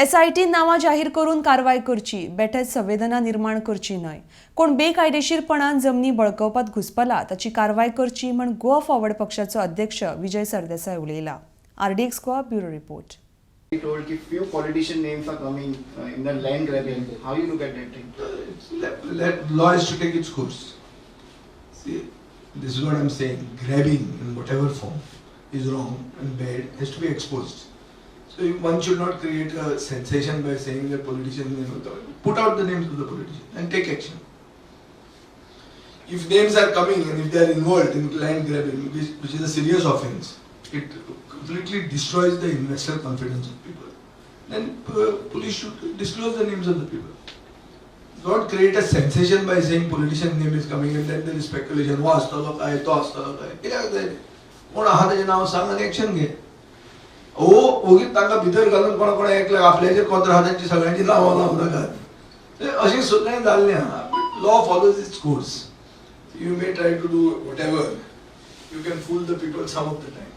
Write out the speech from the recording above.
SIT नावां जाहीर करून कारवाय करची, बेठेच संवेदना निर्माण करची न्हय. कोण बेकायदेशीरपणान जमनी बळकावपाक घुसपला ताची कारवाय करची म्हण गोवा फॉरवर्ड पक्षाचो अध्यक्ष विजय सरदेसाय उलयला. RDXGOA bureau report. He told that few politician names are coming in the land grabbing. How you look at that thing? Let law is to take its course. See, this is what I'm saying. Grabbing in whatever form is wrong and bad, has to be exposed. So one should not create a sensation by saying that politicians, put out the names of the politicians and take action. If names are coming and if they are involved in land grabbing, which is a serious offence, it completely destroys the investor confidence of people. Then police should disclose the names of the people. Don't create a sensation by saying politician name is coming and then there is speculation. Wo astalo kai, to astalo kai. कित्याक जाय? कोण आहा तेजें नांव सांग आनी action घे. ओगीच तांकां भितर घालून कोणा एकल्या आपल्याचेर कोंत्र आहा तेंची सगळ्यांची नांवां लावूं नाकात. अशें सगळें जाल्लें आहा. Law follows its course. You may try to do whatever. You can fool the people some of the time.